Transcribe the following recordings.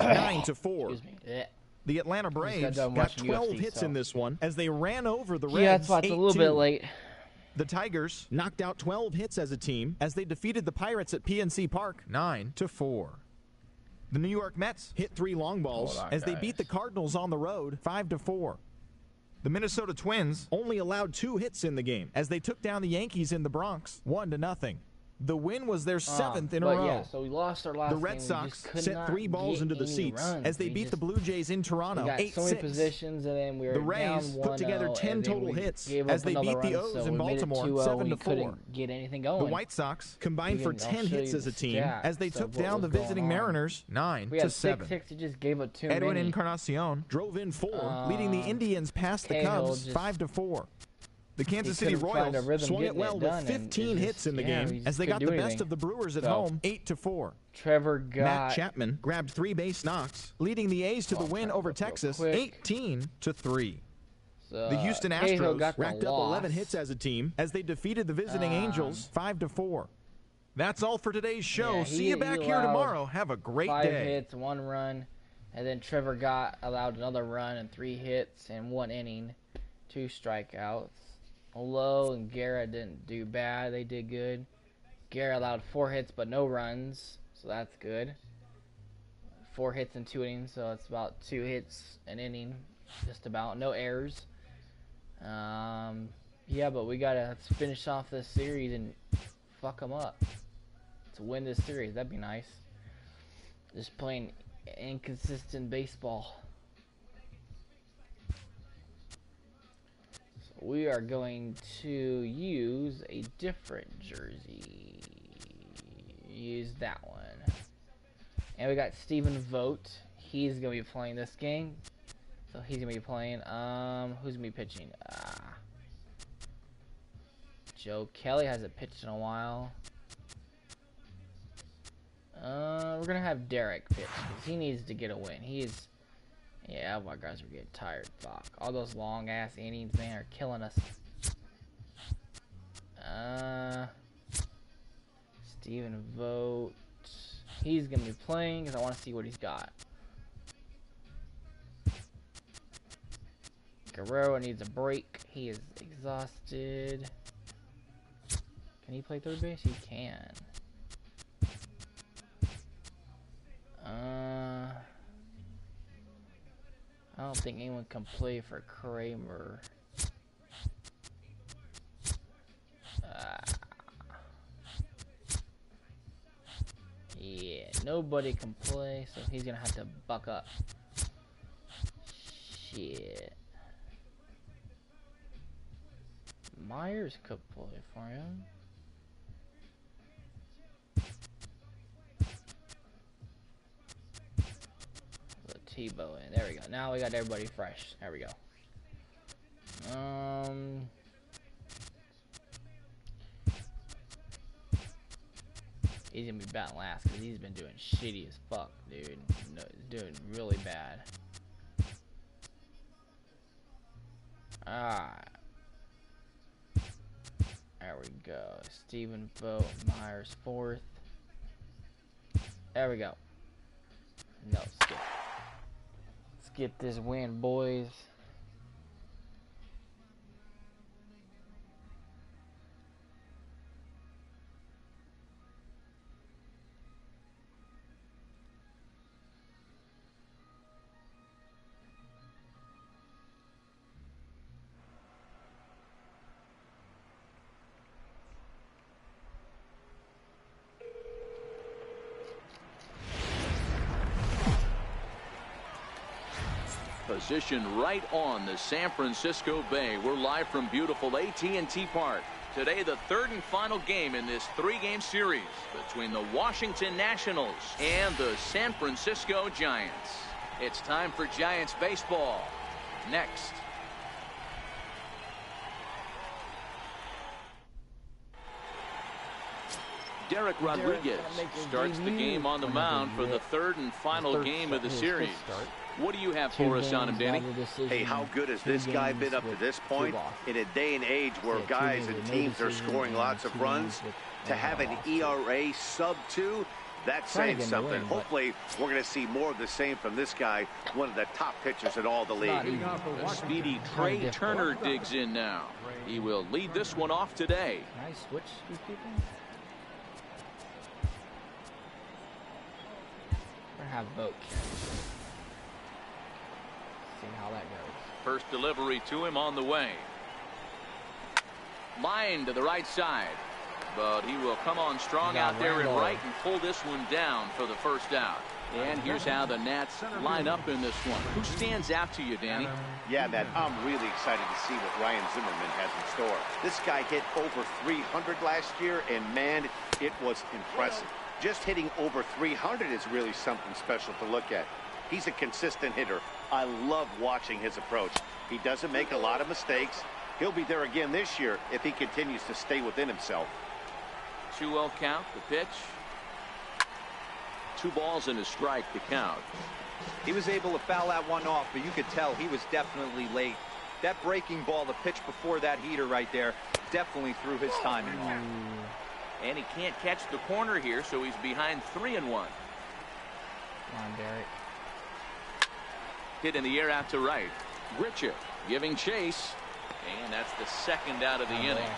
9-4. Excuse me. The Atlanta Braves done got watching 12 UFC, hits so. in this one as they ran over the Reds. Yeah, that's why it's a little bit 8-2. late. The Tigers knocked out 12 hits as a team as they defeated the Pirates at PNC Park 9-4. The New York Mets hit 3 long balls as they beat the Cardinals on the road 5-4. The Minnesota Twins only allowed 2 hits in the game as they took down the Yankees in the Bronx 1-0. The win was their 7th in a row. Yeah, so we lost our last The Red game. Sox We just sent 3 balls into the seats as they beat the Blue Jays in Toronto 8-6. We got so many positions, and then we were The Rays down put together 10 total hits as they beat the O's in Baltimore 7-4. Get anything going. The White Sox combined for 10 hits as a team as they took down the visiting Mariners 9-7. We had 6 hits, it just gave up too many. Edwin Encarnacion drove in 4, leading the Indians past the Cubs 5-4. The Kansas City Royals swung it well with 15 hits in the game as they got the best of the Brewers at home 8-4. Trevor got Matt Chapman grabbed 3 base knocks, leading the A's to the win over Texas 18-3. The Houston Astros racked up 11 hits as a team as they defeated the visiting Angels 5-4. That's all for today's show. See you back here tomorrow. Have a great day. 5 hits, 1 run, and then Trevor allowed another run and 3 hits in 1 inning, 2 strikeouts. Lowe and Guerra didn't do bad. They did good. Guerra allowed 4 hits but no runs, so that's good. 4 hits in 2 innings, so it's about 2 hits an inning, just about. No errors. Yeah, but we gotta finish off this series and fuck them up to win this series. That'd be nice. Just playing inconsistent baseball. We are going to use a different jersey. Use that one. And we got Stephen Vogt. He's going to be playing this game. So he's going to be playing. Who's going to be pitching? Joe Kelly hasn't pitched in a while. We're going to have Derek pitch because he needs to get a win. He is... Yeah, my guys are getting tired. Fuck. All those long ass innings, man, are killing us. Stephen Vogt. He's going to be playing because I want to see what he's got. Guerrero needs a break. He is exhausted. Can he play third base? He can. I don't think anyone can play for Kramer. Yeah, nobody can play, so he's gonna have to buck up. Shit. Myers could play for him. Tebow in. There we go. Now we got everybody fresh. There we go. He's gonna be batting last because he's been doing shitty as fuck, dude. No, he's doing really bad. Alright. There we go. Stephen Vogt, Myers 4th. There we go. No, skip. Get this win, boys. Positioned right on the San Francisco Bay. We're live from beautiful AT&T Park. Today, the 3rd and final game in this 3-game series between the Washington Nationals and the San Francisco Giants. It's time for Giants baseball. Next. Derek Rodriguez starts the game on the mound for the 3rd and final game of the series. What do you have for us on him, Danny? Hey, how good has this guy been up to this point? In a day and age where guys and teams are scoring lots of runs, to have an ERA sub 2, That's saying something. Hopefully, we're going to see more of the same from this guy, one of the top pitchers in all the league. The speedy Trey Turner digs in now. He will lead this one off today. Can I switch these people? We're going to have Vogt. See how that goes. First delivery to him on the way. Line to the right side. But he will come on strong out there in right and pull this one down for the first out. And here's how the Nats line up in this one. Who stands out to you, Danny? Yeah, Matt, I'm really excited to see what Ryan Zimmerman has in store. This guy hit over 300 last year, and man, it was impressive. Just hitting over 300 is really something special to look at. He's a consistent hitter. I love watching his approach. He doesn't make a lot of mistakes. He'll be there again this year if he continues to stay within himself. 2-0 count, the pitch. 2 balls and a strike to count. He was able to foul that one off, but you could tell he was definitely late. That breaking ball, the pitch before that heater right there, definitely threw his timing off. And he can't catch the corner here, so he's behind 3-1. Come on, Derek. Hit in the air out to right. Grichuk giving chase. And that's the second out of the inning.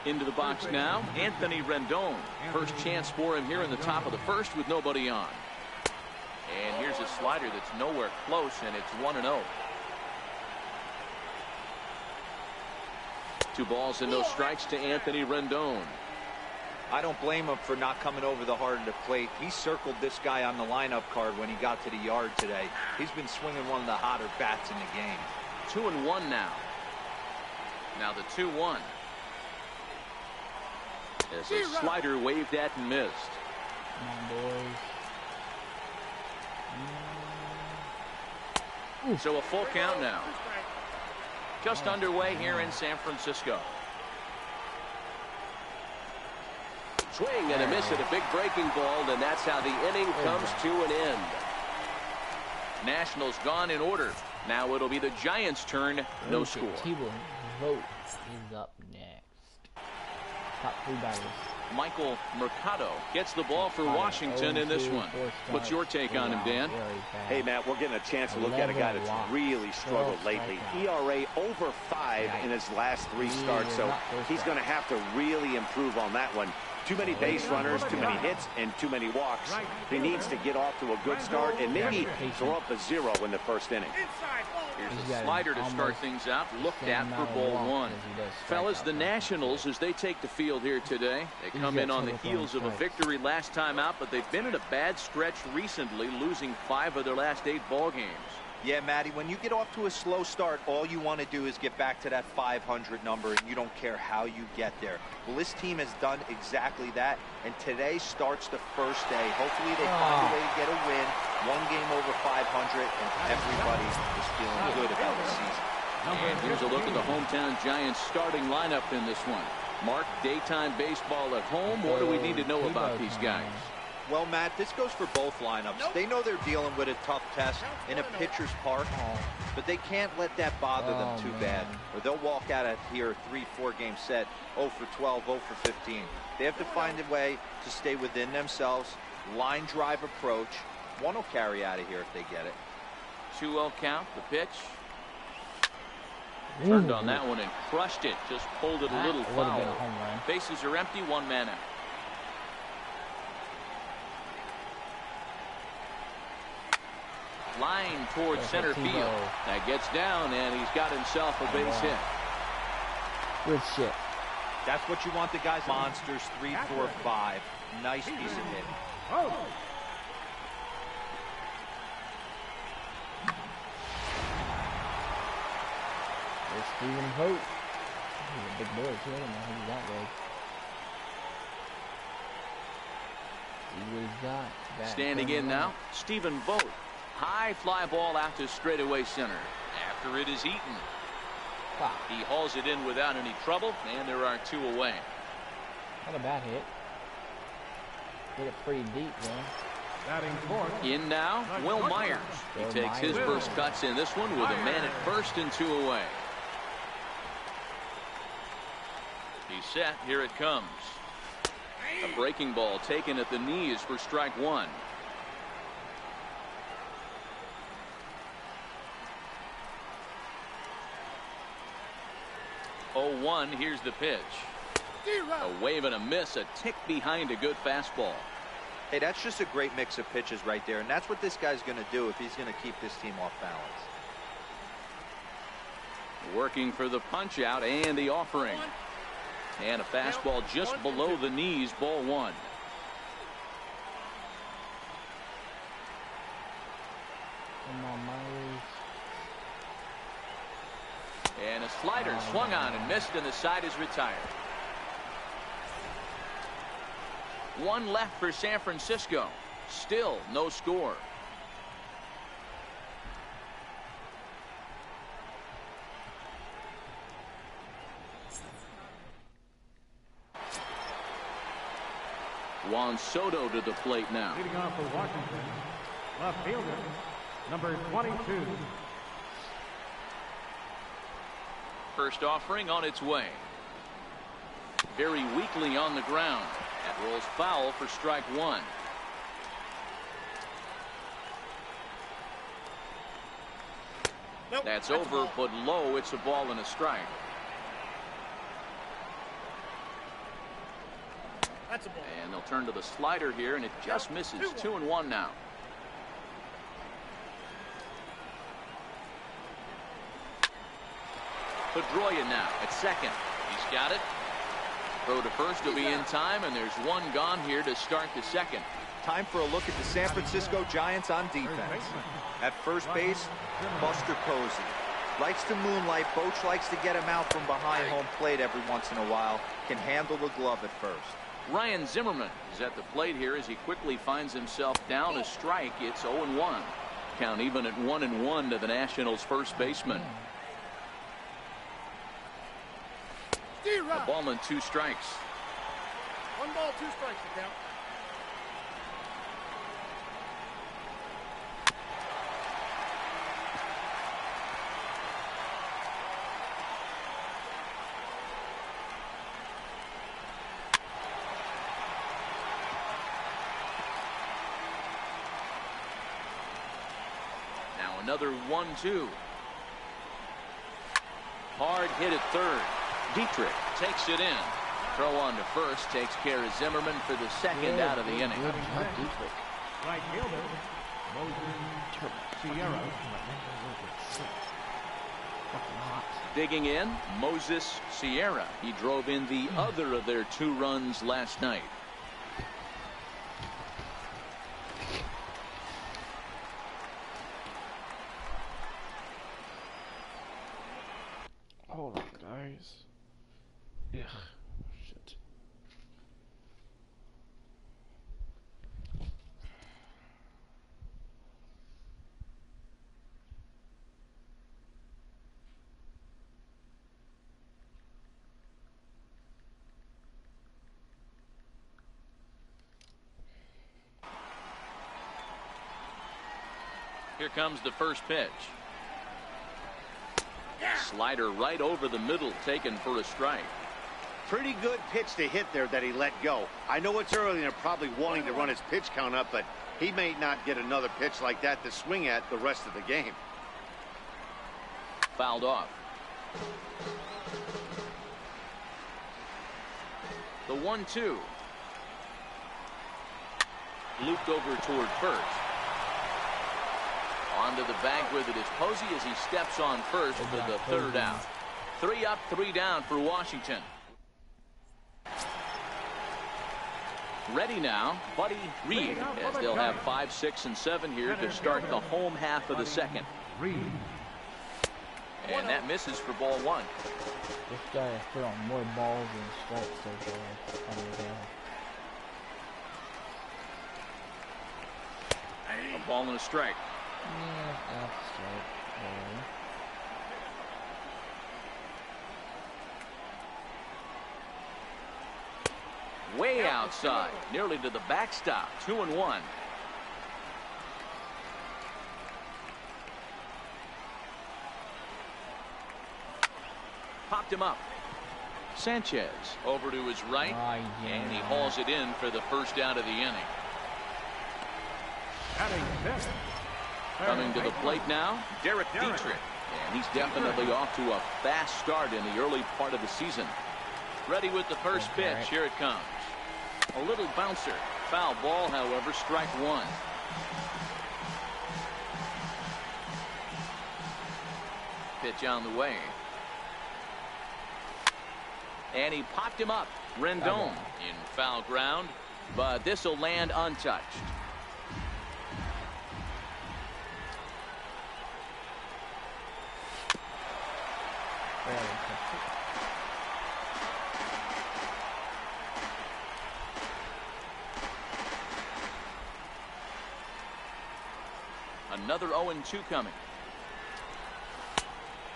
Into the box now, Anthony Rendon. First chance for him here in the top of the first with nobody on. And here's a slider that's nowhere close, and it's 1-0. 2 balls and no strikes to Anthony Rendon. I don't blame him for not coming over the heart of the plate. He circled this guy on the lineup card when he got to the yard today. He's been swinging one of the hotter bats in the game. 2-1 now. Now the 2-1. As a slider waved at and missed. Come on, boys. So a full count now. Just underway here in San Francisco. Swing and a miss at a big breaking ball, and that's how the inning comes to an end. Nationals gone in order. Now it'll be the Giants' turn. No score. Vogt is up next. Top 3 batters. Michael Mercado gets the ball for Washington in this one. What's your take on him, Dan? Hey, Matt, we're getting a chance to look at a guy that's really struggled lately. ERA over 5 in his last 3 starts, so he's going to have to really improve on that one. Too many base runners, too many hits, and too many walks. He needs to get off to a good start and maybe throw up a 0 in the first inning. Here's a slider to start things out, looked at for ball 1. Fellas, the Nationals, as they take the field here today, they come in on the heels of a victory last time out, but they've been in a bad stretch recently, losing 5 of their last 8 ball games. Yeah, Matty, when you get off to a slow start, all you want to do is get back to that 500 number, and you don't care how you get there. Well, this team has done exactly that, and today starts the first day. Hopefully they find a way to get a win, 1 game over 500, and everybody is feeling good about the season. And here's a look at the hometown Giants starting lineup in this one. Mark, daytime baseball at home. What do we need to know about these guys? Well, Matt, this goes for both lineups. They know they're dealing with a tough test in a pitcher's park, but they can't let that bother them too bad, or they'll walk out of here 3-4 game set, 0 for 12, 0 for 15. They have to find a way to stay within themselves, line drive approach. One will carry out of here if they get it. 2-0 count, the pitch. Turned on that one and crushed it. Just pulled it a little foul. Bases are empty, 1 man out. Line towards center field. That gets down, and he's got himself a base hit. Good shit. That's what you want the guys. Monsters, 3, 4, 5. Nice piece of hitting. There's Stephen Vogt. He's a big boy, too. I don't know who he's that big. See what he's got. Standing in now, Stephen Vogt. High fly ball out to straightaway center. After it is eaten. Wow. He hauls it in without any trouble, and there are 2 away. Not a bad hit. Hit it pretty deep, man. In now, Will Myers. He takes his first cuts in this one with a man at first and 2 away. He's set. Here it comes. A breaking ball taken at the knees for strike one. 0-1. Here's the pitch. A wave and a miss, a tick behind a good fastball. Hey, that's just a great mix of pitches right there, and that's what this guy's going to do if he's going to keep this team off balance. Working for the punch out and the offering. And a fastball just below the knees, ball one. Come on, Myers. And a slider swung on and missed, and the side is retired. One left for San Francisco. Still no score. Juan Soto to the plate now. Leading off for Washington, left fielder, number 22. First offering on its way. Very weakly on the ground. That rolls foul for strike one. That's over, but low. It's a ball and a strike. And they'll turn to the slider here, and it just misses. 2-1 now. Pedroia now at second. He's got it. Throw to first will be in time, and there's one gone here to start the second. Time for a look at the San Francisco Giants on defense. At first base, Buster Posey. Likes to moonlight. Boch likes to get him out from behind home plate every once in a while. Can handle the glove at first. Ryan Zimmerman is at the plate here as he quickly finds himself down a strike. It's 0-1. Count even at 1-1 to the Nationals' first baseman. A ball and two strikes. 1 ball, 2 strikes to count. Now another 1-2. Hard hit at third. Dietrich takes it in. Throw on to first, takes care of Zimmerman for the second out of the inning. Right fielder, Moses Sierra. Digging in, Moses Sierra. He drove in the other of their 2 runs last night. Hold on, guys. Ugh. Shit. Here comes the first pitch. Slider right over the middle, taken for a strike. Pretty good pitch to hit there that he let go. I know it's early and they're probably wanting to run his pitch count up, but he may not get another pitch like that to swing at the rest of the game. Fouled off. The 1-2. Looped over toward first. Onto the bag with it is Posey as he steps on first for the third out. 3 up, 3 down for Washington. Ready now, Buddy Reed, as they'll have 5, 6, and 7 here to start the home half of the second. And that misses for ball one. This guy is throwing more balls than strikes so far on the game. A ball and a strike. Yeah, that's strike. Way outside, nearly to the backstop. 2-1. Popped him up. Sanchez over to his right, and he hauls it in for the first out of the inning. Coming to the plate now, Derek Dietrich. And he's definitely off to a fast start in the early part of the season. Ready with the first pitch. Here it comes. A little bouncer. Foul ball, however, strike one. Pitch on the way. And he popped him up. Rendon in foul ground, but this will land untouched. Another 0-2 coming.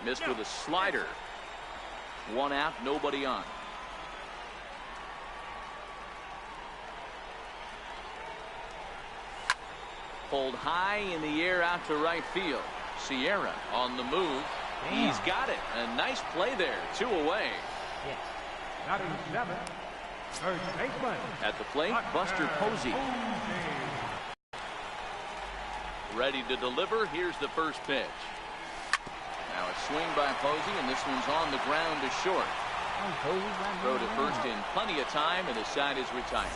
Missed with a slider. One out, nobody on. Pulled high in the air out to right field. Sierra on the move. Damn. He's got it. A nice play there. 2 away. Yes. Batting 7. Third baseman. At the plate, Buster Posey. Ready to deliver. Here's the first pitch. Now a swing by Posey, and this one's on the ground to short. Throw to first in plenty of time, and the side is retired.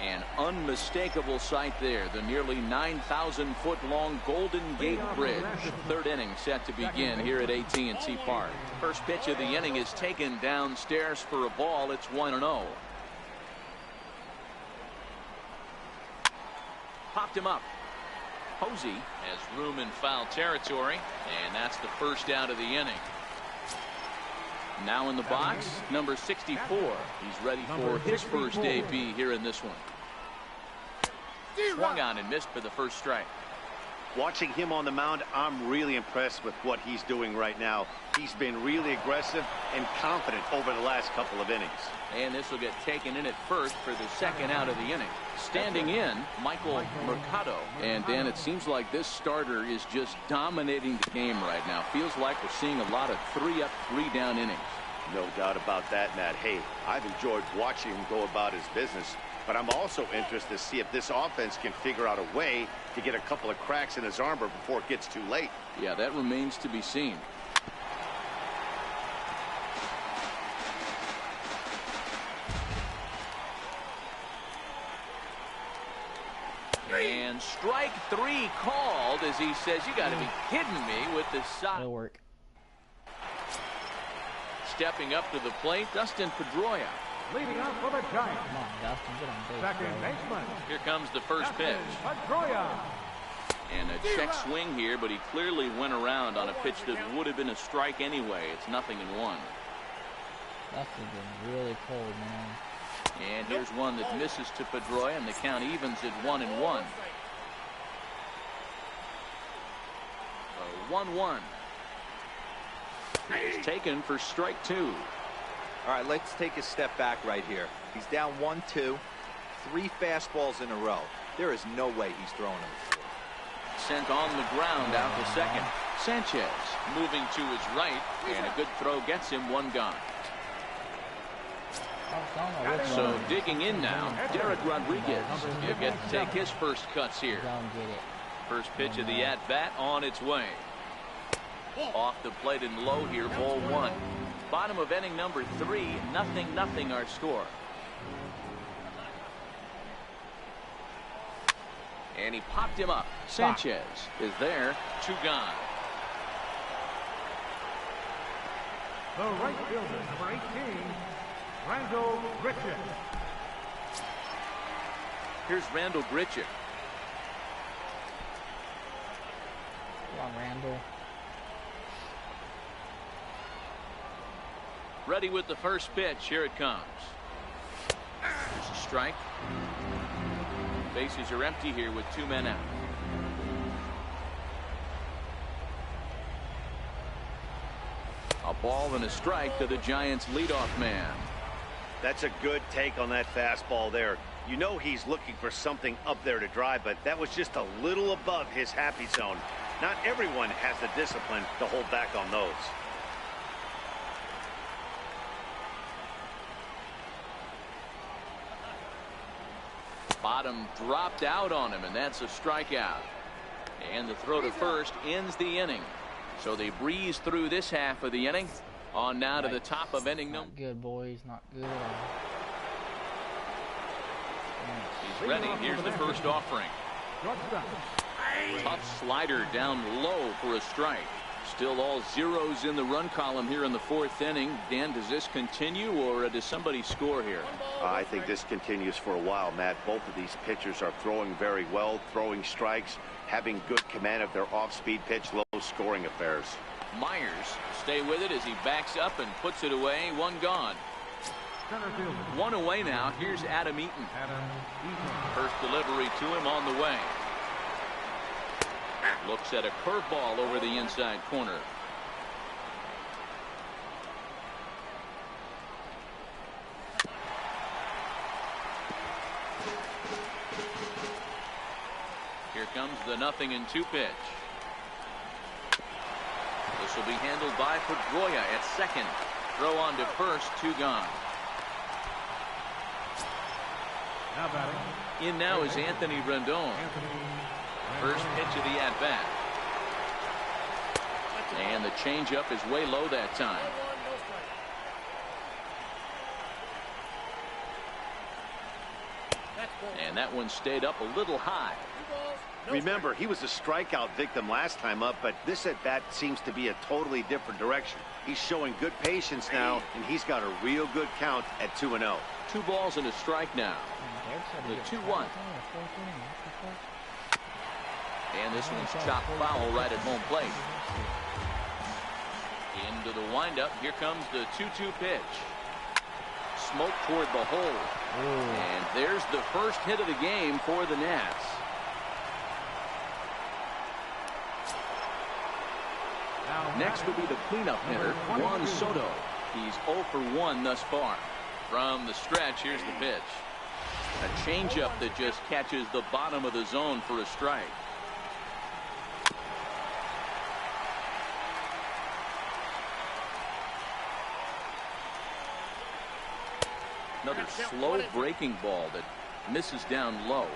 An unmistakable sight there, the nearly 9,000-foot-long Golden Gate Bridge. Third inning set to begin here at AT&T Park. First pitch of the inning is taken downstairs for a ball. It's 1-0. Popped him up. Posey has room in foul territory, and that's the first out of the inning. Now in the box, number 64. He's ready for his first AB here in this one. Swung on and missed for the first strike. Watching him on the mound, I'm really impressed with what he's doing right now. He's been really aggressive and confident over the last couple of innings. And this will get taken in at first for the second out of the inning. Standing in, Michael Mercado. And Dan, it seems like this starter is just dominating the game right now. Feels like we're seeing a lot of 3-up, 3-down innings. No doubt about that, Matt. Hey, I've enjoyed watching him go about his business, but I'm also interested to see if this offense can figure out a way to get a couple of cracks in his armor before it gets too late. Yeah, that remains to be seen. And strike 3 called as he says, you got to be kidding me with this side. It'll work. Stepping up to the plate, Dustin Pedroia. Leading off for the Giants. Come on, Dustin, get on base. Second baseman. Here comes the first pitch. Pedroia. And a check swing here, but he clearly went around on a pitch that would have been a strike anyway. It's 0-1. Dustin's been really cold, man. And here's one that misses to Pedroia, and the count evens at 1-1. 1-1. He's taken for strike 2. All right, let's take a step back right here. He's down 1-2, 3 fastballs in a row. There is no way he's throwing them. Sent on the ground out to second. Sanchez moving to his right, and a good throw gets him 1 gone. So digging in now, Derek Rodriguez. He'll get to take his first cuts here. First pitch of the at-bat on its way. Off the plate and low here, ball 1. Bottom of inning number 3, 0-0 our score. And he popped him up. Sanchez is there, 2 gone. The right fielder, number 18, Randal Grichuk. Here's Randal Grichuk. Come on, Randal. Ready with the first pitch. Here it comes. There's a strike. Bases are empty here with 2 men out. A ball and a strike to the Giants' leadoff man. That's a good take on that fastball there. You know he's looking for something up there to drive, but that was just a little above his happy zone. Not everyone has the discipline to hold back on those. Bottom dropped out on him, and that's a strikeout. And the throw to first ends the inning. So they breeze through this half of the inning. On now to the top of inning number. Not good, boys. Not good. He's ready. Here's the first offering. Tough slider down low for a strike. Still all zeros in the run column here in the fourth inning. Dan, does this continue, or does somebody score here? I think this continues for a while, Matt. Both of these pitchers are throwing very well, throwing strikes, having good command of their off-speed pitch, low-scoring affairs. Myers stay with it as he backs up and puts it away. One gone. One away now. Here's Adam Eaton. First delivery to him on the way. Looks at a curveball over the inside corner. Here comes the 0-2 pitch. This will be handled by Pedroia at second. Throw on to first, 2 gone. Now batting. In now is Anthony Rendon. First pitch of the at-bat. And the changeup is way low that time. And that one stayed up a little high. Remember, he was a strikeout victim last time up, but this at-bat seems to be a totally different direction. He's showing good patience now, and he's got a real good count at 2-0. 2 balls and a strike now. The 2-1. And this one's chopped foul right at home plate. Into the windup. Here comes the 2-2 pitch. Smoke toward the hole. And there's the first hit of the game for the Nats. Next will be the cleanup hitter, Juan Soto. He's 0 for 1 thus far. From the stretch, here's the pitch. A changeup that just catches the bottom of the zone for a strike. Another slow breaking ball that misses down low.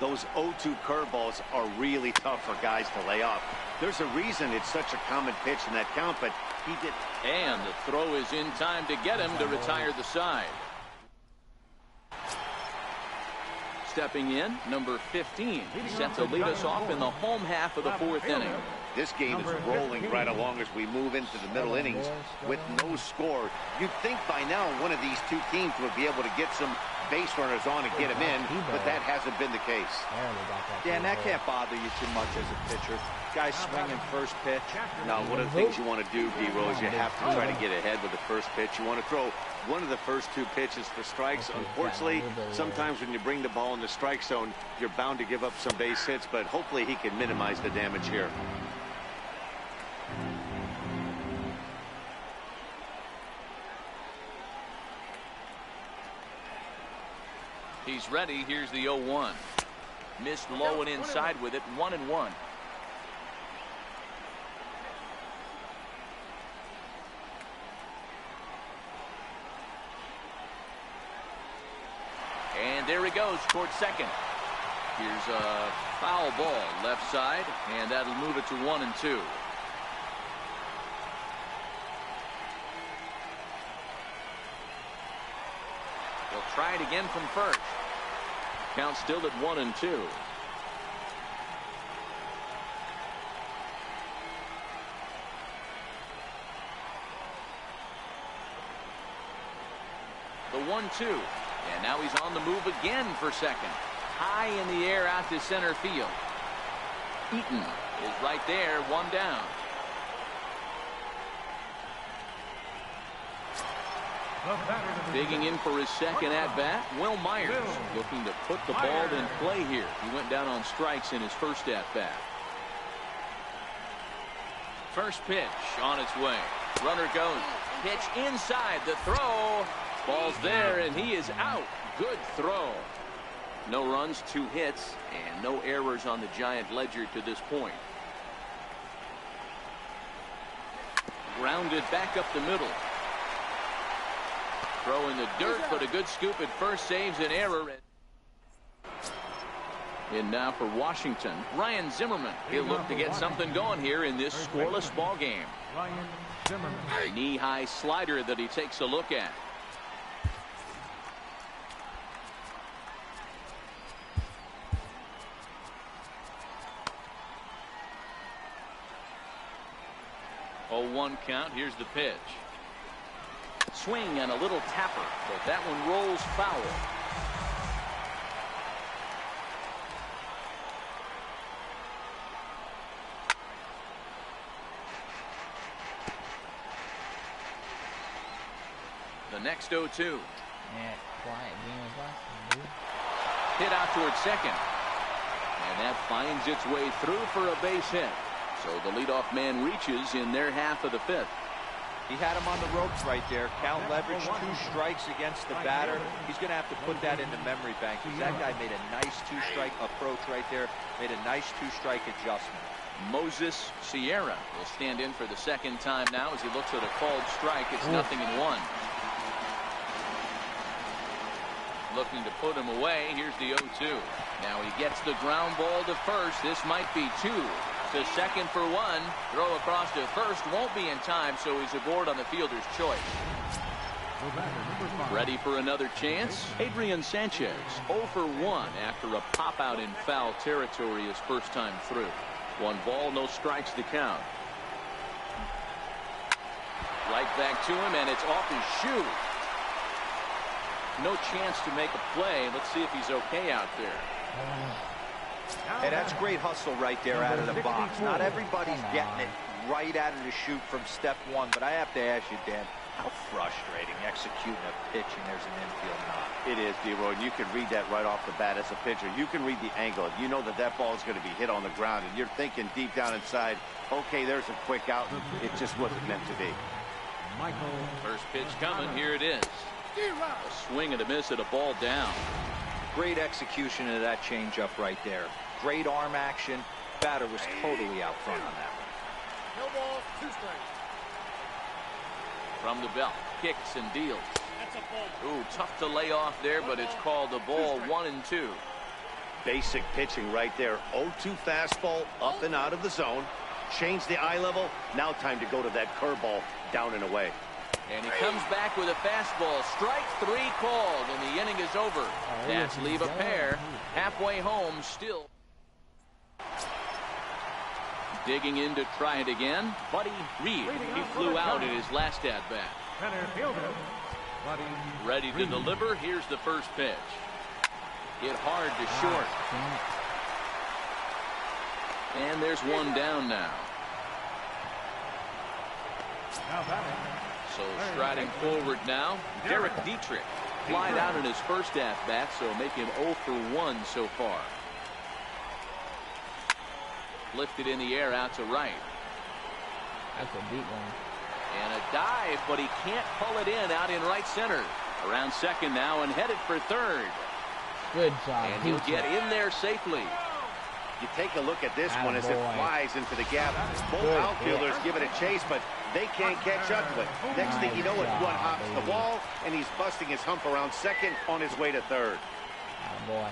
Those 0-2 curveballs are really tough for guys to lay off. There's a reason it's such a common pitch in that count, but he did. And the throw is in time to get him to retire the side. Stepping in, number 15, set to lead us off in the home half of the fourth inning. This game is rolling right along as we move into the middle innings with no score. You'd think by now one of these two teams would be able to get some base runners on and get him in, but that hasn't been the case. Dan, that can't bother you too much as a pitcher. Guys swinging first pitch. Now, one of the things you want to do, D-Rose, you have to try to get ahead with the first pitch. You want to throw one of the first 2 pitches for strikes. Unfortunately, sometimes when you bring the ball in the strike zone, you're bound to give up some base hits, but hopefully he can minimize the damage here. He's ready. Here's the 0-1. Missed low and inside with it. 1-1. And there he goes towards second. Here's a foul ball left side, and that'll move it to 1-2. They'll try it again from first. Count still at 1-2. The 1-2. And now he's on the move again for second. High in the air out to center field. Eaton is right there, 1 down. Digging in for his second at-bat, Will Myers, looking to put the ball in play here. He went down on strikes in his first at-bat. First pitch on its way. Runner goes. Pitch inside. The throw. Ball's there, and he is out. Good throw. No runs, 2 hits, and no errors on the Giant ledger to this point. Grounded back up the middle. Throw in the dirt, but a good scoop at first, saves an error. In now for Washington, Ryan Zimmerman. He'll look to get something going here in this scoreless ball game. Ryan Zimmerman. Knee-high slider that he takes a look at. Oh, 1 count. Here's the pitch. Swing and a little tapper, but that one rolls foul. The next 0-2. Yeah, quiet game was last time, dude. Hit out towards second. And that finds its way through for a base hit. So the leadoff man reaches in their half of the 5th. He had him on the ropes right there. Count leverage, 2 strikes against the batter. He's going to have to put that in the memory bank because that guy made a nice 2-strike approach right there. Made a nice 2-strike adjustment. Moses Sierra will stand in for the second time now as he looks at a called strike. It's 0-1. Looking to put him away. Here's the 0-2. Now he gets the ground ball to first. This might be 2. To second for 1. Throw across to first won't be in time, so he's aboard on the fielder's choice. Ready for another chance? Adrian Sanchez 0 for 1 after a pop out in foul territory his first time through. 1 ball, no strikes to count. Right back to him, and it's off his shoe. No chance to make a play. Let's see if he's okay out there. Hey, that's great hustle right there out of the box. Not everybody's getting it right out of the chute from step 1, but I have to ask you, Dan, how frustrating executing a pitch and there's an infield knock. It is, D-Roy, and you can read that right off the bat as a pitcher. You can read the angle. You know that ball is going to be hit on the ground, and you're thinking deep down inside, okay, there's a quick out. It just wasn't meant to be. First pitch coming. Here it is. A swing and a miss at a ball down. Great execution of that changeup right there. Great arm action. Batter was totally out front on that one. No balls, 2 strikes. From the belt, kicks and deals. Ooh, tough to lay off there, but it's called a ball. 1-2. Basic pitching right there. 0-2 fastball up and out of the zone. Change the eye level. Now time to go to that curveball down and away. And he comes back with a fastball. Strike 3 called, and the inning is over. Nats leave a pair halfway home still. Digging in to try it again, Buddy Reed. He flew out in his last at-bat. Ready to deliver. Here's the first pitch. Hit hard to short. And there's 1 down now. So striding forward now, Derek Dietrich. Flied out in his first at-bat, so make him 0 for 1 so far. Lifted in the air out to right. That's a deep one. And a dive, but he can't pull it in out in right center. Around second now and headed for third. Good job. And he'll get in there safely. You take a look at this one as it flies into the gap. Both outfielders give it a chase, but they can't catch up to it. Next thing you know, it one hops the wall, and he's busting his hump around second on his way to third. Oh, boy.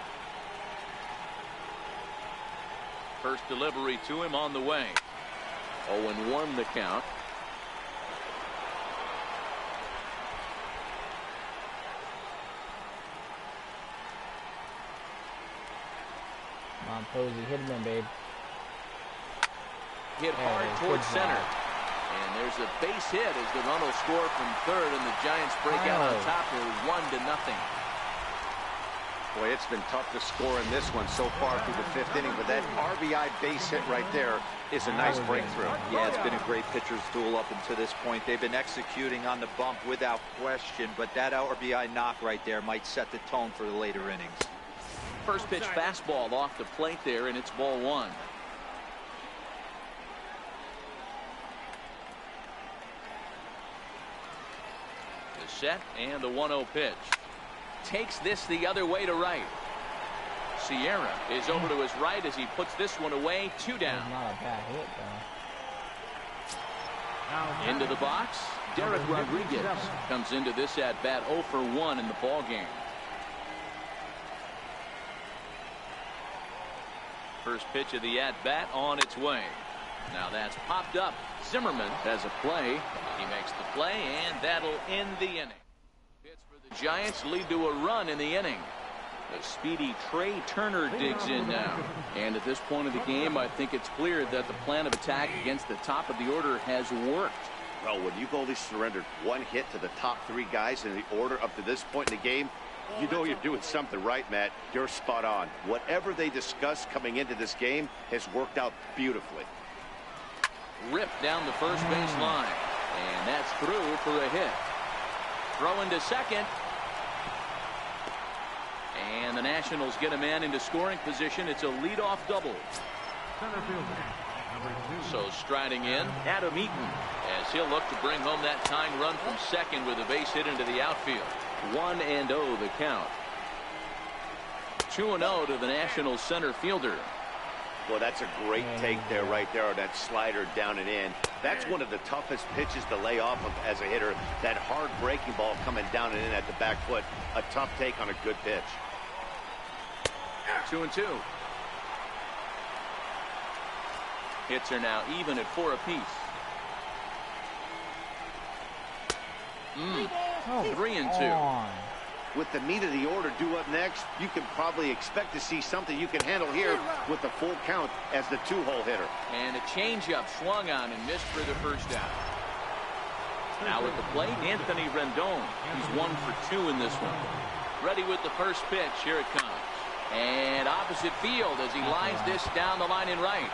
First delivery to him on the way. 0-1 the count. Come on, Posey, hit him in, babe. Hit hard towards center. And there's a base hit as the run will score from third, and the Giants break out on top here 1-0. Boy, it's been tough to score in this one so far through the 5th inning, but that RBI base hit right there is a nice breakthrough. Yeah, it's been a great pitcher's duel up until this point. They've been executing on the bump without question, but that RBI knock right there might set the tone for the later innings. First pitch fastball off the plate there, and it's ball 1. The set and the 1-0 pitch. Takes this the other way to right. Sierra is over to his right as he puts this one away. 2 down. Not a bad hit, though. Into the box, Derek Rodriguez comes into this at bat 0 for 1 in the ball game. First pitch of the at-bat on its way. Now that's popped up. Zimmerman has a play. He makes the play, and that'll end the inning. Hits for the Giants lead to a run in the inning. The speedy Trey Turner digs in now. And at this point of the game, I think it's clear that the plan of attack against the top of the order has worked. Well, when you've only surrendered one hit to the top three guys in the order up to this point in the game, you know you're doing something right, Matt. You're spot on. Whatever they discussed coming into this game has worked out beautifully. Ripped down the first base line. And that's through for a hit. Throw into second. And the Nationals get a man into scoring position. It's a leadoff double. So striding in, Adam Eaton, as he'll look to bring home that tying run from second with a base hit into the outfield. 1-0 the count. 2-0 to the Nationals center fielder. Well, that's a great take there, right there, on that slider down and in. That's one of the toughest pitches to lay off of as a hitter. That hard breaking ball coming down and in at the back foot. A tough take on a good pitch. 2-2. Hits are now even at 4 apiece. 3-2. With the meat of the order due up next, you can probably expect to see something you can handle here with the full count as the 2-hole hitter. And a changeup swung on and missed for the first out. Now at the plate, Anthony Rendon. He's 1 for 2 in this one. Ready with the first pitch. Here it comes. And opposite field as he lines this down the line in right.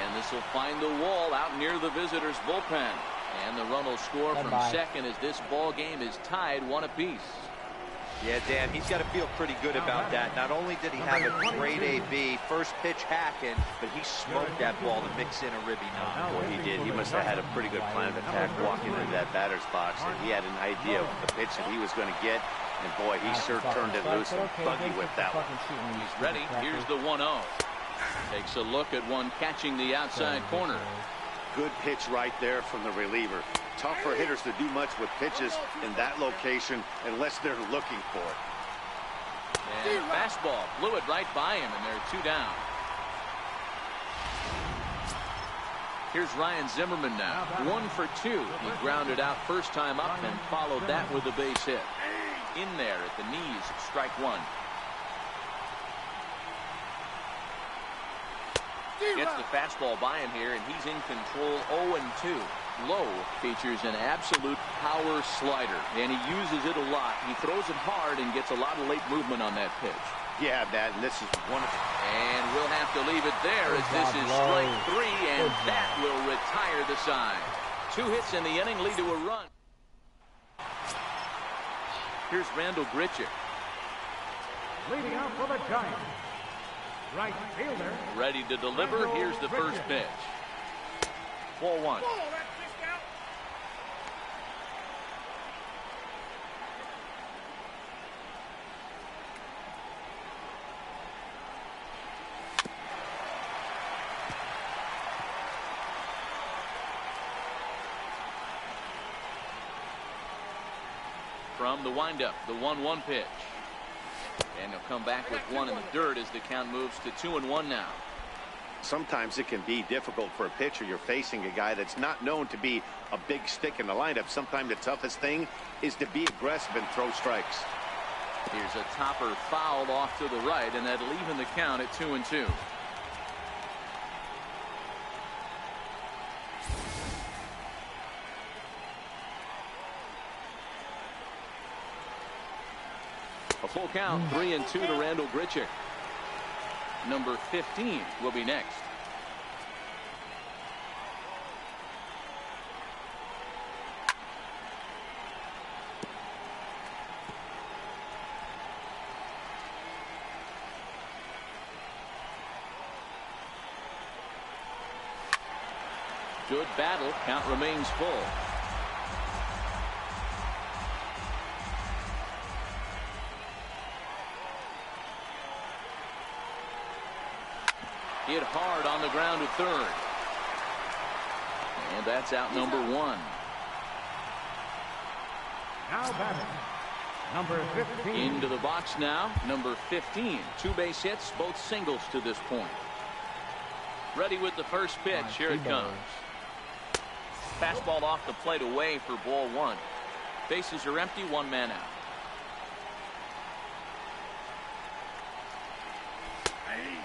And this will find the wall out near the visitors' bullpen. And the run will score from second as this ball game is tied 1 apiece. Yeah, Dan, he's got to feel pretty good about that. Not only did he have a great AB, first pitch hacking, but he smoked that ball to mix in a ribby knock. Boy, he did. He must have had a pretty good plan of attack walking into that batter's box. And he had an idea of the pitch that he was going to get. And boy, he sure turned it loose and buggy whipped that one. He's ready. Here's the 1-0. Takes a look at one catching the outside corner. Good pitch right there from the reliever. Tough for hitters to do much with pitches in that location unless they're looking for it. And fastball blew it right by him, and they're 2 down. Here's Ryan Zimmerman now. 1 for 2. He grounded out first time up and followed that with a base hit. In there at the knees, strike 1. Gets the fastball by him here, and he's in control. 0-2. Lowe features an absolute power slider, and he uses it a lot. He throws it hard and gets a lot of late movement on that pitch. Yeah, Matt, and this is one of them. And we'll have to leave it there as this is strike 3, and that will retire the side. 2 hits in the inning lead to a run. Here's Randall Grichuk. Leading out for the Giants, right fielder. Ready to deliver. Here's the first pitch. 4-1. From the windup, the 1-1 pitch. And he'll come back with 1 in the dirt as the count moves to 2-1 now. Sometimes it can be difficult for a pitcher. You're facing a guy that's not known to be a big stick in the lineup. Sometimes the toughest thing is to be aggressive and throw strikes. Here's a topper fouled off to the right, and that'll even the count at 2-2. A full count, 3-2 to Randall Grichuk. Number 15 will be next. Good battle. Count remains full. Hit hard on the ground to third. And that's out number 1. Now batting, number 15. Into the box now, number 15. 2 base hits, both singles to this point. Ready with the first pitch. Here it comes. Fastball off the plate away for ball one. Bases are empty, one man out.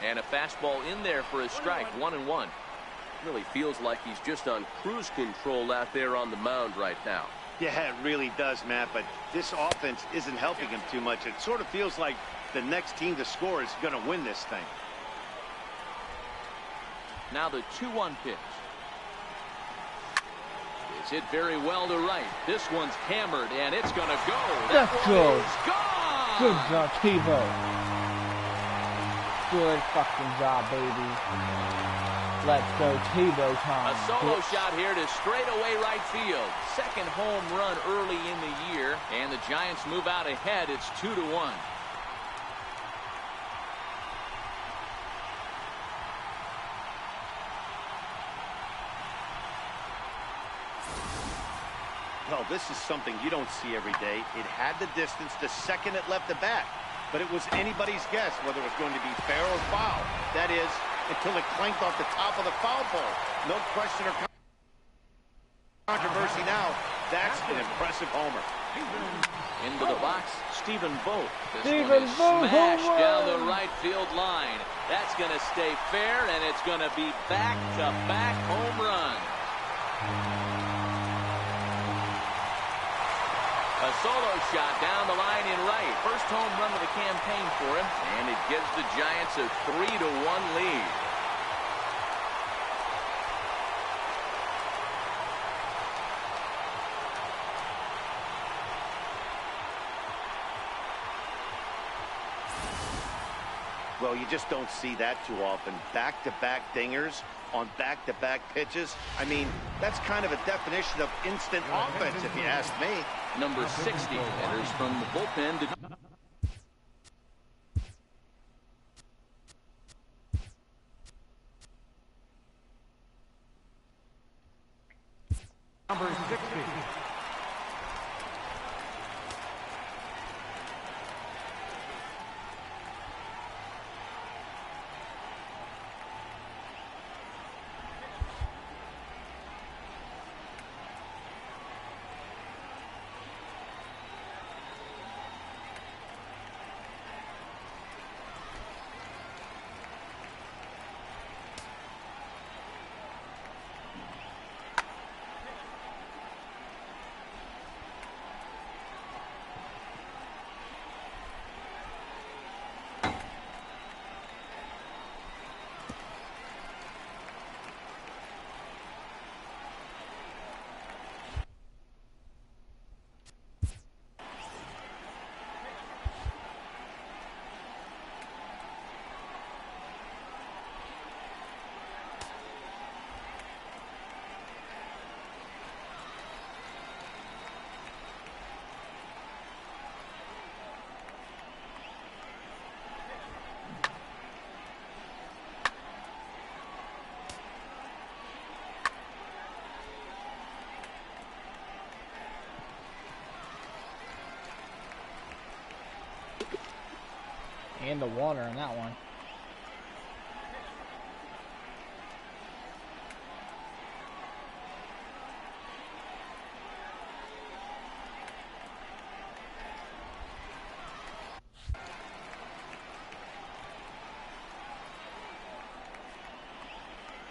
And a fastball in there for a strike, 1-1. Really feels like he's just on cruise control out there on the mound right now. Yeah, it really does, Matt, but this offense isn't helping him too much. It sort of feels like the next team to score is going to win this thing. Now the 2-1 pitch. It's hit very well to right. This one's hammered, and it's going to go. Let's go. Gone. Good job, Tebow. Good fucking job, baby. Let's go, Tebow time. A solo shot here to straightaway right field. Second home run early in the year, and the Giants move out ahead. It's 2-1. Well, this is something you don't see every day. It had the distance the second it left the bat, but it was anybody's guess whether it was going to be fair or foul. That is, until it clanked off the top of the foul pole. No question or controversy now. That's an impressive homer. Into the box, Stephen Vogt. This one is smashed down the right field line. That's going to stay fair, and it's going to be back-to-back home run. A solo shot down the line in right. First home run of the campaign for him, and it gives the Giants a 3-1 lead. Well, you just don't see that too often. Back-to-back dingers on back-to-back pitches. I mean, that's kind of a definition of instant offense, if you ask me. Number 60 enters from the bullpen to... Number 60. And the water in that one.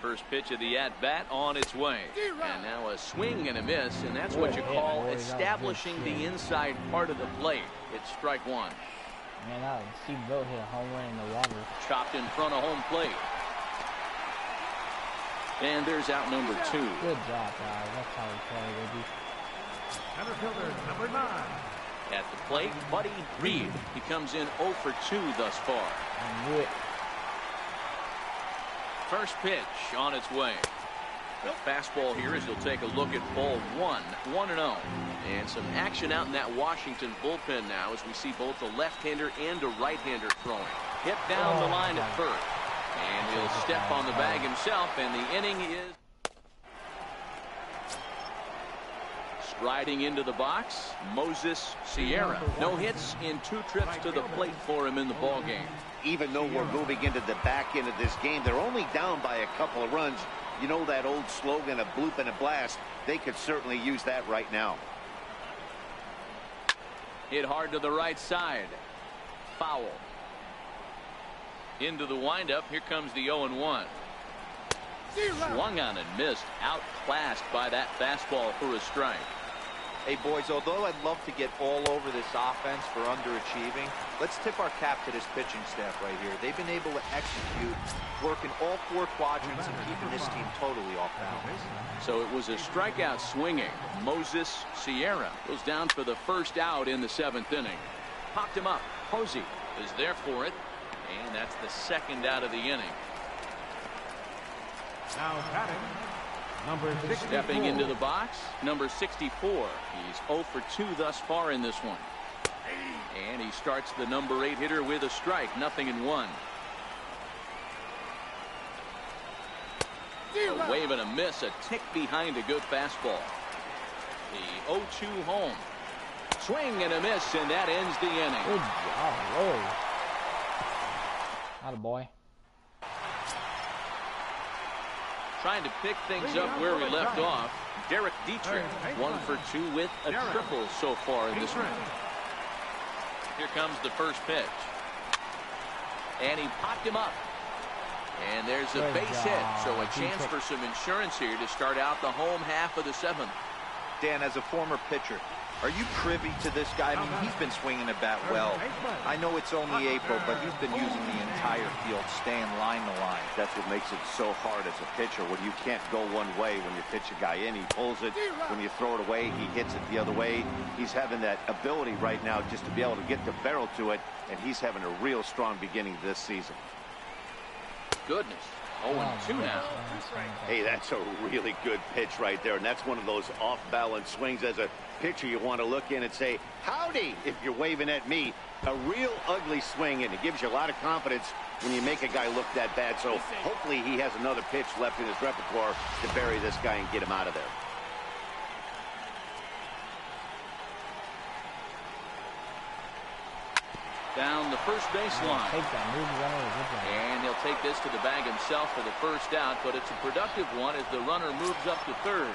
First pitch of the at-bat on its way. And now a swing and a miss, and that's what you call establishing the inside part of the plate. It's strike one. Man, I see Vogt hit a home run in the water. Chopped in front of home plate. And there's out number 2. Good job, guys. That's how we play, baby. Center fielder, number 9. At the plate, Buddy Reed. He comes in 0 for 2 thus far. I knew it. First pitch on its way. The fastball here as he'll take a look at ball 1, 1-0. And some action out in that Washington bullpen now as we see both a left-hander and a right-hander throwing. Hit down the line at first. And he'll step on the bag himself, and the inning is Riding into the box, Moses Sierra. No hits in 2 trips to the plate for him in the ballgame. Even though we're moving into the back end of this game, they're only down by a couple of runs. You know that old slogan, a bloop and a blast? They could certainly use that right now. Hit hard to the right side. Foul. Into the windup. Here comes the 0-1. Swung on and missed. Outclassed by that fastball for a strike. Hey, boys, although I'd love to get all over this offense for underachieving, let's tip our cap to this pitching staff right here. They've been able to execute, working all 4 quadrants and keeping this team totally off balance. So it was a strikeout swinging. Moses Sierra goes down for the first out in the 7th inning. Popped him up. Posey is there for it, and that's the 2nd out of the inning. Now batting, number 64. Stepping into the box, number 64. He's 0 for 2 thus far in this one. And he starts the number 8 hitter with a strike. 0-1. A wave and a miss, a tick behind a good fastball. The 0-2 home. Swing and a miss, and that ends the inning. Good job, Lord. Attaboy. Trying to pick things up where we left off. Derek Dietrich, 1 for 2 with a triple so far in this one. Here comes the first pitch. And he popped him up. And there's a base hit, so a chance for some insurance here to start out the home half of the 7th. Dan, as a former pitcher, are you privy to this guy? I mean, he's been swinging the bat well. I know it's only April, but he's been using the entire field, staying line to line. That's what makes it so hard as a pitcher, when you can't go one way. When you pitch a guy in, he pulls it. When you throw it away, he hits it the other way. He's having that ability right now just to be able to get the barrel to it, and he's having a real strong beginning this season. Goodness. 0-2 now. Hey, that's a really good pitch right there, and that's one of those off-balance swings. As a pitcher, you want to look in and say, howdy, if you're waving at me. A real ugly swing, and it gives you a lot of confidence when you make a guy look that bad. So hopefully he has another pitch left in his repertoire to bury this guy and get him out of there. Down the first baseline. And he'll take this to the bag himself for the first out, but it's a productive one as the runner moves up to third.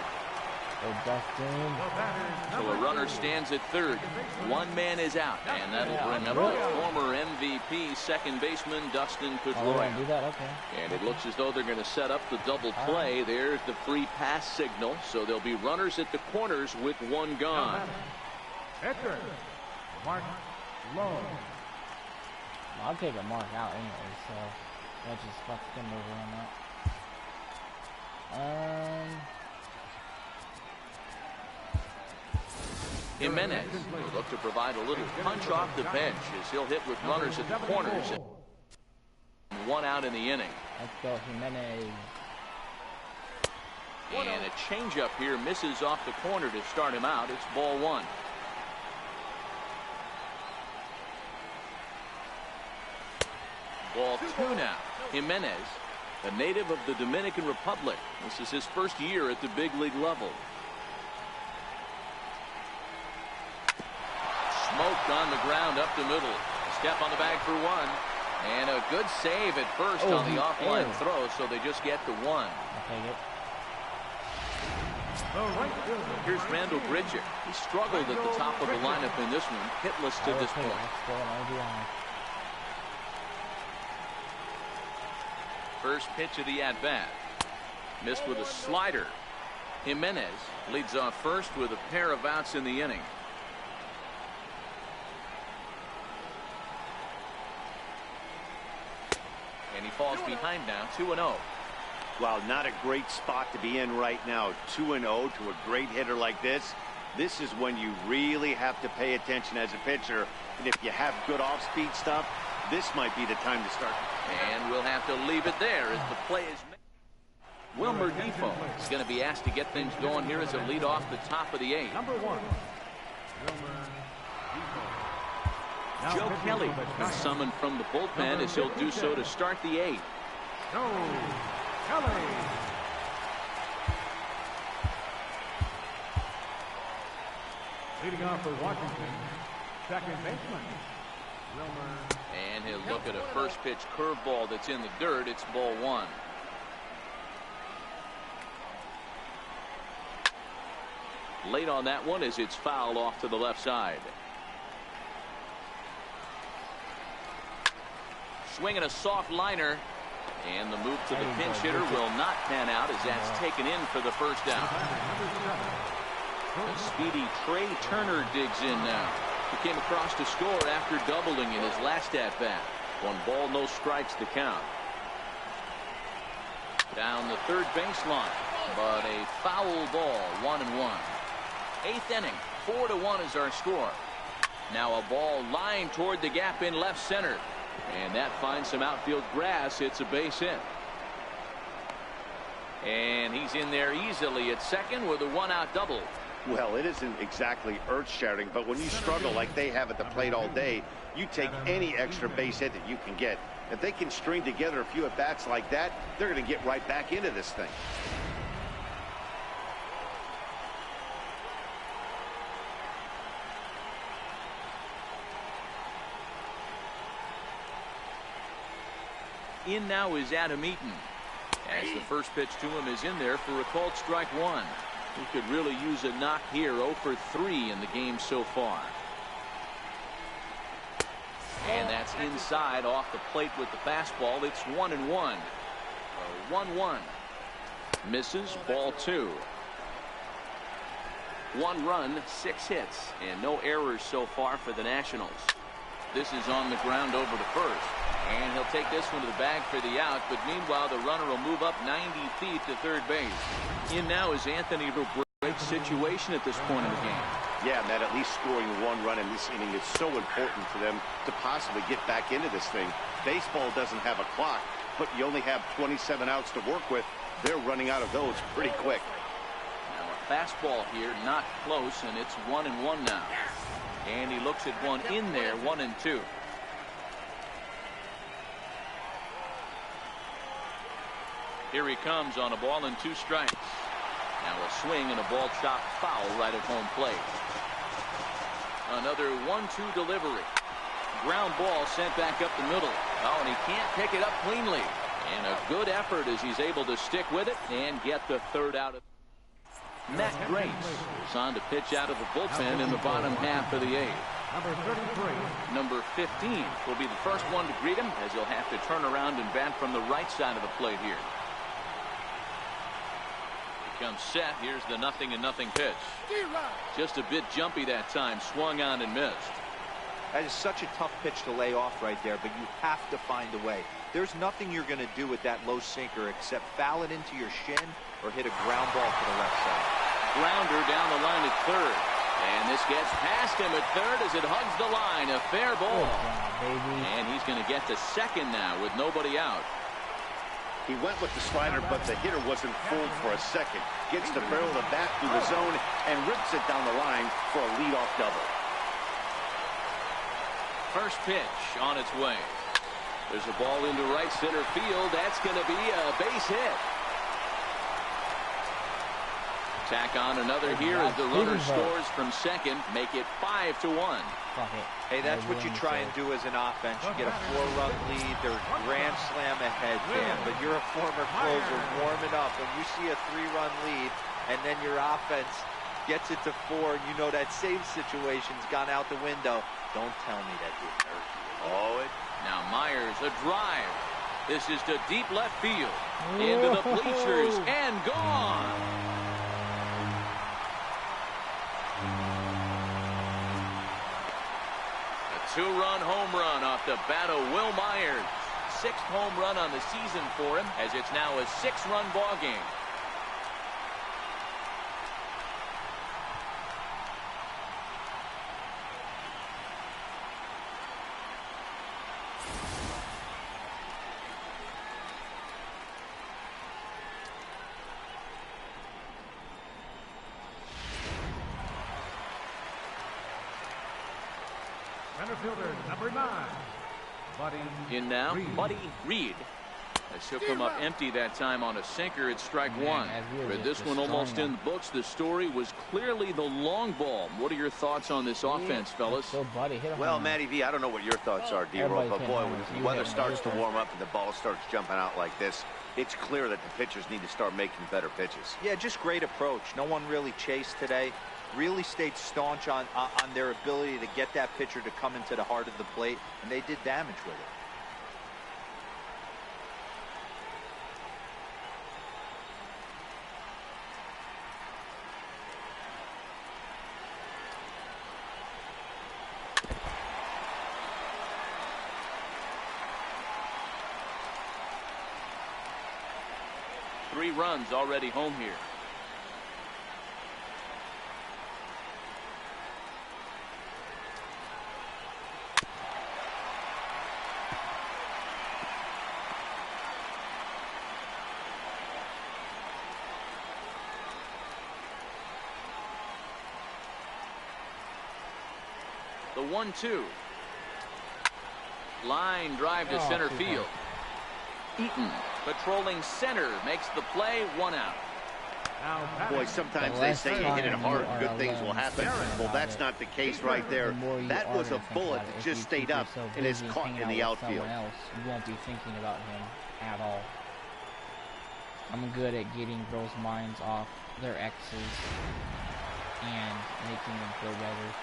So a runner stands at third. 1 man is out, and that'll bring up the former MVP second baseman Dustin Pedroia. And it looks as though they're going to set up the double play. There's the free pass signal, so there'll be runners at the corners with 1 gone. Pitcher, Mark Lowe. I'll take a mark out anyway, so that just fucked him over on that. Jimenez will look to provide a little punch off the bench as he'll hit with runners at the corners. 1 out in the inning. Let's go, Jimenez. And a changeup here misses off the corner to start him out. It's ball 1. Ball 2 now. Jimenez, a native of the Dominican Republic. This is his first year at the big league level. Smoked on the ground up the middle. Step on the bag for 1. And a good save at first on the offline throw, so they just get to 1. Here's Randall Bridger. He struggled at the top of the lineup in this one, hitless to this point. First pitch of the at-bat. Missed with a slider. Jimenez leads off first with a pair of outs in the inning. And he falls behind now, 2-0. Wow, not a great spot to be in right now. 2-0 to a great hitter like this. This is when you really have to pay attention as a pitcher. And if you have good off-speed stuff, this might be the time to start. And we'll have to leave it there as the play is made. Wilmer Difo is going to be asked to get things going here as a lead off the top of the 8th. Number 1, Joe Kelly is summoned from the bullpen as he'll do so to start the 8th. Joe Kelly. Leading off for Washington, second baseman, Wilmer. And he'll look at a first pitch curveball that's in the dirt. It's ball one. Late on that one as it's fouled off to the left side. Swinging a soft liner. And the move to the pinch hitter will not pan out as that's taken in for the first out. The speedy Trey Turner digs in now. He came across to score after doubling in his last at-bat. 1 ball, no strikes to count. Down the third baseline, but a foul ball, 1-1. 8th inning, 4-1 is our score. Now a ball lined toward the gap in left center. And that finds some outfield grass. It's a base hit. And he's in there easily at second with a 1-out double. Well, it isn't exactly earth-shattering, but when you struggle like they have at the plate all day, you take any extra base hit that you can get. If they can string together a few at-bats like that, they're going to get right back into this thing. In now is Adam Eaton. As the first pitch to him is in there for a called strike one. He could really use a knock here. 0 for 3 in the game so far. And that's inside off the plate with the fastball. It's 1-1. 1-1. Misses, ball 2. 1 run, 6 hits, and no errors so far for the Nationals. This is on the ground over to first. And he'll take this one to the bag for the out, but meanwhile the runner will move up 90 feet to third base. In now is Anthony Rizzo. Great situation at this point in the game. Yeah, Matt, at least scoring 1 run in this inning is so important for them to possibly get back into this thing. Baseball doesn't have a clock, but you only have 27 outs to work with. They're running out of those pretty quick. Now a fastball here, not close, and it's 1-1 now. And he looks at one in there, 1-2. Here he comes on a ball and 2 strikes. Now a swing and a ball chopped foul right at home plate. Another 1-2 delivery. Ground ball sent back up the middle. Oh, and he can't pick it up cleanly. And a good effort as he's able to stick with it and get the third out of. Matt Grace is on to pitch out of the bullpen in the bottom half of the 8th. Number 33. Number 15 will be the first one to greet him as he'll have to turn around and bat from the right side of the plate here. Comes set. Here's the 0-0 pitch. Just a bit jumpy that time. Swung on and missed. That is such a tough pitch to lay off right there, but you have to find a way. There's nothing you're going to do with that low sinker except foul it into your shin or hit a ground ball to the left side. Grounder down the line at third. And this gets past him at third as it hugs the line. A fair ball. And he's going to get to second now with nobody out. He went with the slider, but the hitter wasn't fooled for a second. Gets the barrel of the bat through the zone and rips it down the line for a leadoff double. First pitch on its way. There's a ball into right center field. That's going to be a base hit. Tack on another here as the runner scores from second. Make it 5-1. Hey, that's what you try and do as an offense. You get a 4-run lead. They're grand slam ahead, Dan, but you're a former closer warming up. When you see a 3-run lead and then your offense gets it to 4 and you know that save situation's gone out the window, don't tell me that didn't hurt you. Now Myers, a drive. This is to deep left field. Into the bleachers and gone. A 2-run home run off the bat of Wil Myers. 6th home run on the season for him as it's now a 6-run ball game. Center fielder, number 9, Buddy In now, Reed. Buddy Reed. As he'll come up empty that time on a sinker, it's strike one. But this one almost in the books. The story was clearly the long ball. What are your thoughts on this offense, fellas? Well, Matty V, I don't know what your thoughts are, D-Roll, but boy, when the weather starts to warm up and the ball starts jumping out like this, it's clear that the pitchers need to start making better pitches. Yeah, just great approach. No one really chased today. Really stayed staunch on their ability to get that pitcher to come into the heart of the plate, and they did damage with it. Three runs already home here. The 1-2. Line drive to center field. Eaton patrolling center makes the play, one out. Boy, sometimes they say you hit it hard, good things will happen. Well, that's not the case right there. That was a bullet that just stayed up and is caught in the outfield. You won't be thinking about him at all. I'm good at getting girls' minds off their exes and making them feel better.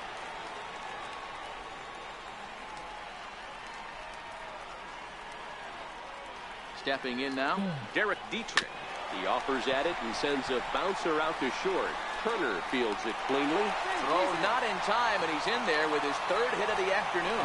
Stepping in now, Derek Dietrich. He offers at it and sends a bouncer out to short. Turner fields it cleanly. Throw not in time, and he's in there with his third hit of the afternoon.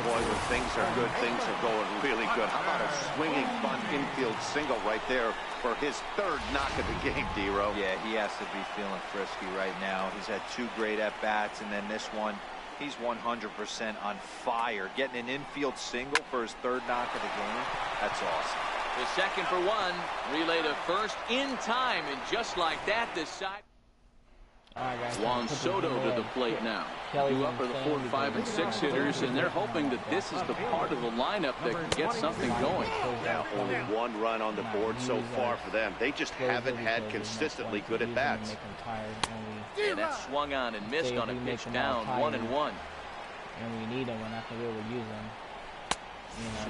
Boy, when things are good, things are going really good. How about a swinging bunt infield single right there for his third knock of the game, D-Row? Yeah, he has to be feeling frisky right now. He's had two great at-bats, and then this one, he's 100% on fire. Getting an infield single for his third knock of the game, that's awesome. The second for one, relay to first in time, and just like that, this side. Juan Soto to the plate now. Two up are the 4, 5, and 6 hitters, and they're hoping that this is the part of the lineup that can get something going. Yeah, only one run on the board so far for them. They just haven't had consistently good at bats. And that swung on and missed on a pitch down, 1-1. And we need them. We're not going to be able to use them.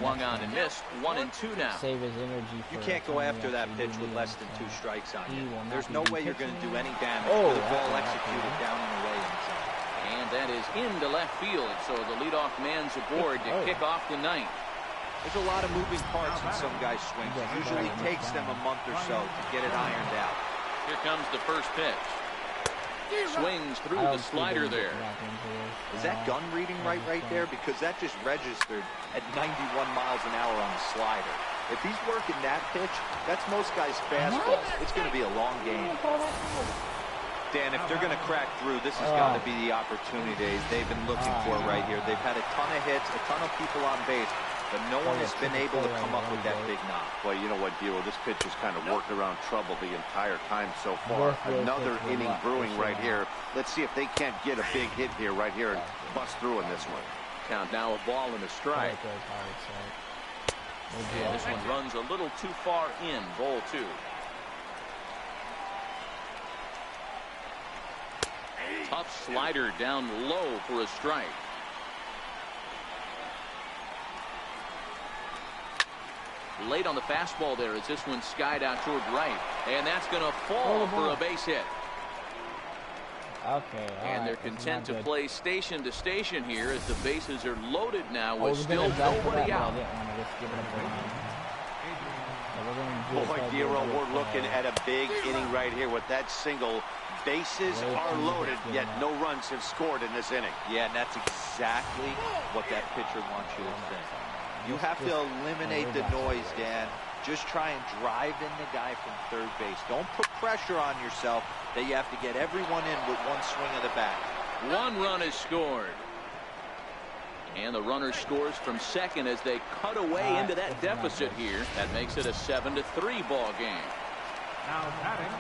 Swung on and missed, 1-2 now. Save his energy. You can't go after that pitch with less than 2 strikes on you. There's no way you're going to do any damage with the ball executed down and away in the zone. And that is into left field, so the leadoff man's aboard to kick off the ninth. There's a lot of moving parts in some guys' swings. It usually takes them a month or so to get it ironed out. Here comes the first pitch. Swings through the slider there. Is that gun reading right there? Because that just registered at 91 miles an hour on the slider. If he's working that pitch, that's most guys' fastballs. It's going to be a long game. Dan, if they're going to crack through, this has got to be the opportunity they've been looking for right here. They've had a ton of hits, a ton of people on base, but no one has been able to come up with that big knock. Well, you know what, Dero? This pitch has kind of worked around trouble the entire time so far. Another inning brewing right here. Let's see if they can't get a big hit here, right here, and bust through in this one. Count now a ball and a strike. And this one runs a little too far in, ball 2. Tough slider down low for a strike. Late on the fastball there as this one skied out toward right. And that's going to fall for a base hit. And they're content to play station to station here as the bases are loaded now with still nobody out. Boy, Dero, we're looking at a big inning right here with that single. Bases are loaded, yet no runs have scored in this inning. Yeah, and that's exactly what that pitcher wants you to think. You have to eliminate the noise, Dan. Just try and drive in the guy from third base. Don't put pressure on yourself that you have to get everyone in with one swing of the bat. One run is scored. And the runner scores from second as they cut away into that deficit here. That makes it a 7-3 ball game. Now batting.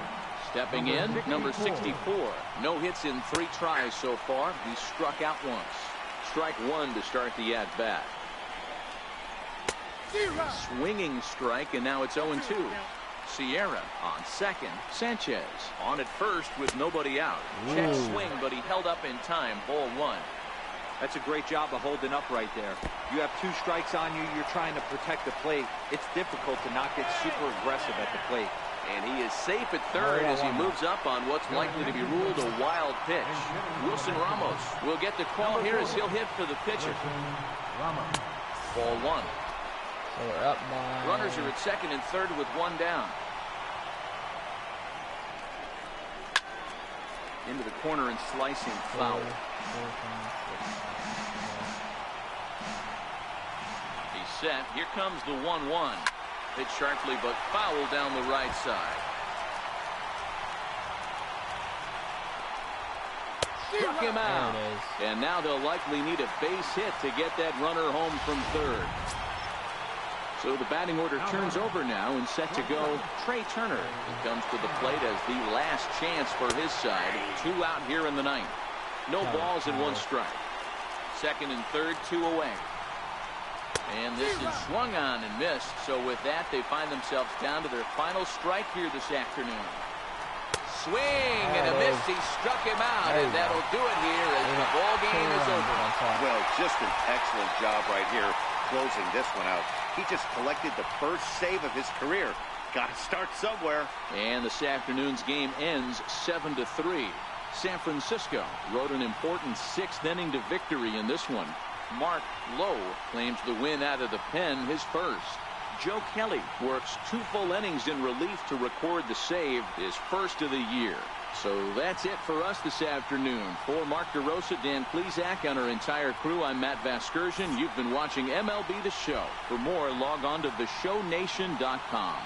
Stepping in, number 64. No hits in 3 tries so far. He struck out once. Strike 1 to start the at-bat. Swinging strike, and now it's 0-2. Sierra on second. Sanchez on at first with nobody out. Check swing, but he held up in time. Ball 1. That's a great job of holding up right there. You have 2 strikes on you. You're trying to protect the plate. It's difficult to not get super aggressive at the plate. And he is safe at third as he moves up on what's likely to be ruled a wild pitch. Wilson Ramos will get the call here as he'll hit for the pitcher. Ball 1. So we're up by... Runners are at second and third with 1 down. Into the corner and slicing foul. He's set. Here comes the 1-1. Hit sharply but foul down the right side. Struck him out. And now they'll likely need a base hit to get that runner home from third. So the batting order turns over now, and set to go Trey Turner. He comes to the plate as the last chance for his side. 2 out here in the 9th. No balls and 1 strike. Second and third, 2 away. And this is swung on and missed. So with that, they find themselves down to their final strike here this afternoon. Swing and a miss. He struck him out, and that'll do it here as the ball game is over. Well, just an excellent job right here closing this one out. He just collected the first save of his career. Got to start somewhere. And this afternoon's game ends 7-3. San Francisco rode an important 6th inning to victory in this one. Mark Lowe claims the win out of the pen, his first. Joe Kelly works 2 full innings in relief to record the save, his first of the year. So that's it for us this afternoon. For Mark DeRosa, Dan Plesac, and our entire crew, I'm Matt Vasgersian. You've been watching MLB The Show. For more, log on to theshownation.com.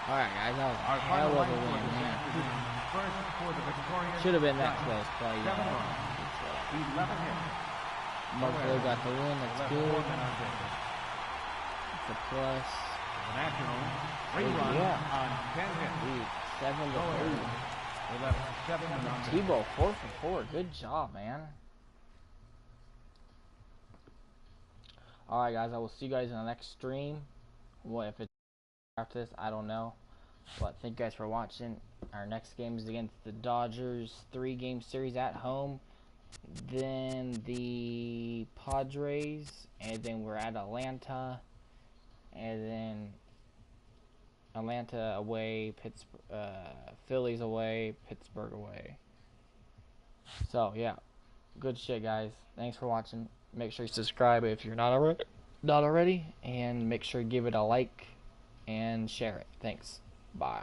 All right, guys, that was a hell of a win, man. Should have been that close, play. Buffalo got the win. That's good. It's a plus. On 10 hits. 7-3. Tebow 4 for 4. Good job, man. All right, guys. I will see you guys in the next stream. What if it's after this? I don't know. But thank you guys for watching. Our next game is against the Dodgers. 3-game series at home. Then the Padres, and then we're at Atlanta, and then Atlanta away, Phillies away, Pittsburgh away. So yeah, good shit, guys. Thanks for watching. Make sure you subscribe if you're not already, and make sure you give it a like and share it. Thanks. Bye.